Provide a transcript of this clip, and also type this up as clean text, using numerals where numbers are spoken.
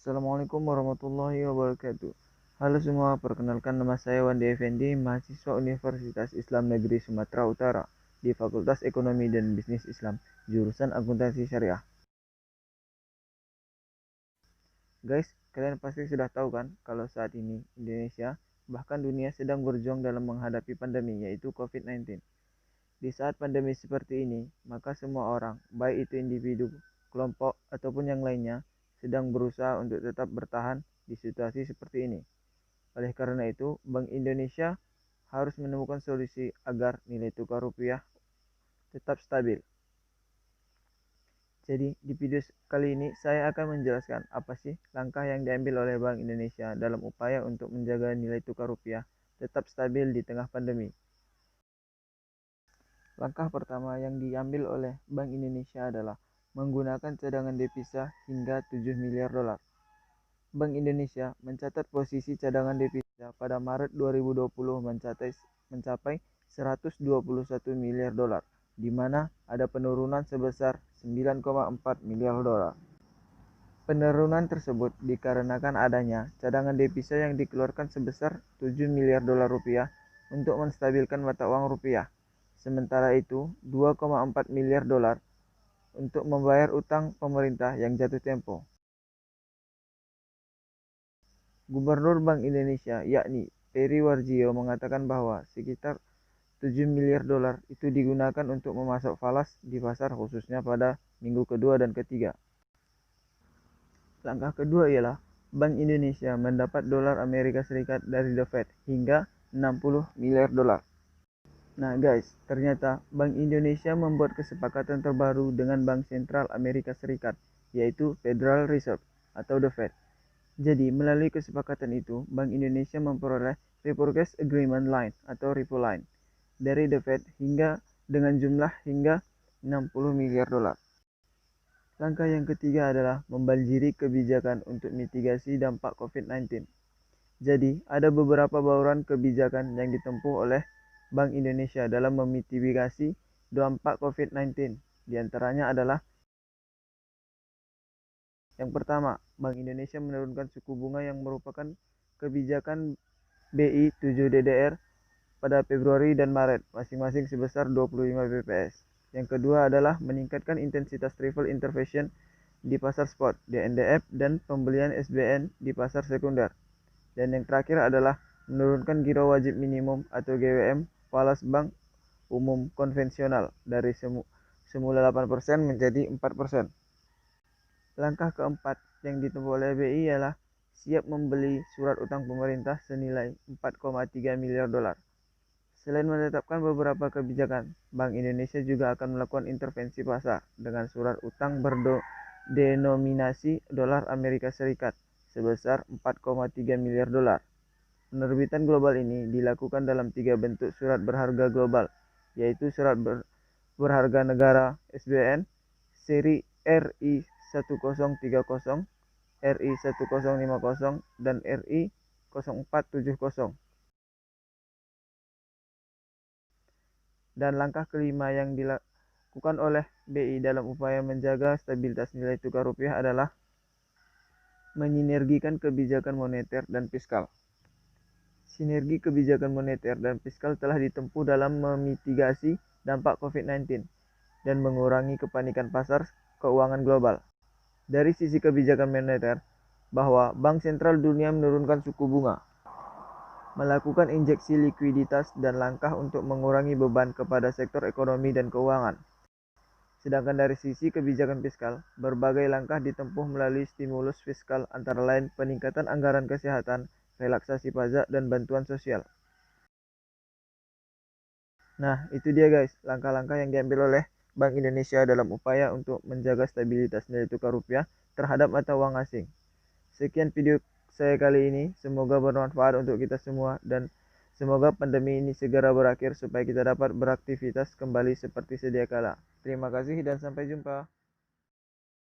Assalamualaikum warahmatullahi wabarakatuh. Halo semua, perkenalkan nama saya Wandi Effendi, mahasiswa Universitas Islam Negeri Sumatera Utara di Fakultas Ekonomi dan Bisnis Islam, jurusan Akuntansi Syariah. Guys, kalian pasti sudah tahu kan kalau saat ini Indonesia bahkan dunia sedang berjuang dalam menghadapi pandemi yaitu COVID-19. Di saat pandemi seperti ini, maka semua orang, baik itu individu, kelompok, ataupun yang lainnya, sedang berusaha untuk tetap bertahan di situasi seperti ini. Oleh karena itu, Bank Indonesia harus menemukan solusi agar nilai tukar rupiah tetap stabil. Jadi, di video kali ini saya akan menjelaskan apa sih langkah yang diambil oleh Bank Indonesia dalam upaya untuk menjaga nilai tukar rupiah tetap stabil di tengah pandemi. Langkah pertama yang diambil oleh Bank Indonesia adalah menggunakan cadangan devisa hingga 7 miliar dolar. Bank Indonesia mencatat posisi cadangan devisa pada Maret 2020 mencapai 121 miliar dolar, di mana ada penurunan sebesar 9,4 miliar dolar. Penurunan tersebut dikarenakan adanya cadangan devisa yang dikeluarkan sebesar 7 miliar dolar rupiah untuk menstabilkan mata uang rupiah. Sementara itu, 2,4 miliar dolar untuk membayar utang pemerintah yang jatuh tempo. Gubernur Bank Indonesia yakni Peri Warjio mengatakan bahwa sekitar 7 miliar dolar itu digunakan untuk memasok falas di pasar khususnya pada minggu kedua dan ketiga. Langkah kedua ialah Bank Indonesia mendapat dolar Amerika Serikat dari The Fed hingga 60 miliar dolar. Nah guys, ternyata Bank Indonesia membuat kesepakatan terbaru dengan Bank Sentral Amerika Serikat, yaitu Federal Reserve atau The Fed. Jadi, melalui kesepakatan itu, Bank Indonesia memperoleh Repurchase Agreement Line atau repo line dari The Fed hingga dengan jumlah hingga 60 miliar dolar. Langkah yang ketiga adalah membanjiri kebijakan untuk mitigasi dampak COVID-19. Jadi, ada beberapa bauran kebijakan yang ditempuh oleh Bank Indonesia dalam memitigasi dampak COVID-19. Di antaranya adalah yang pertama, Bank Indonesia menurunkan suku bunga yang merupakan kebijakan BI 7 DDR pada Februari dan Maret, masing-masing sebesar 25 bps. Yang kedua adalah meningkatkan intensitas travel intervention di pasar spot, DNDF, dan pembelian SBN di pasar sekunder. Dan yang terakhir adalah menurunkan giro wajib minimum atau GWM falas bank umum konvensional dari semula 8% menjadi 4%. Langkah keempat yang ditempuh oleh BI ialah siap membeli surat utang pemerintah senilai 4,3 miliar dolar. Selain menetapkan beberapa kebijakan, Bank Indonesia juga akan melakukan intervensi pasar dengan surat utang berdenominasi dolar Amerika Serikat sebesar 4,3 miliar dolar. Penerbitan global ini dilakukan dalam 3 bentuk surat berharga global, yaitu surat berharga negara SBN, seri RI 1030, RI 1050, dan RI 0470. Dan langkah kelima yang dilakukan oleh BI dalam upaya menjaga stabilitas nilai tukar rupiah adalah menyinergikan kebijakan moneter dan fiskal. Sinergi kebijakan moneter dan fiskal telah ditempuh dalam memitigasi dampak COVID-19 dan mengurangi kepanikan pasar keuangan global. Dari sisi kebijakan moneter, bahwa Bank Sentral Dunia menurunkan suku bunga, melakukan injeksi likuiditas dan langkah untuk mengurangi beban kepada sektor ekonomi dan keuangan. Sedangkan dari sisi kebijakan fiskal, berbagai langkah ditempuh melalui stimulus fiskal antara lain peningkatan anggaran kesehatan, relaksasi pajak, dan bantuan sosial. Nah, itu dia guys, langkah-langkah yang diambil oleh Bank Indonesia dalam upaya untuk menjaga stabilitas nilai tukar rupiah terhadap mata uang asing. Sekian video saya kali ini, semoga bermanfaat untuk kita semua dan semoga pandemi ini segera berakhir supaya kita dapat beraktivitas kembali seperti sedia kala. Terima kasih dan sampai jumpa.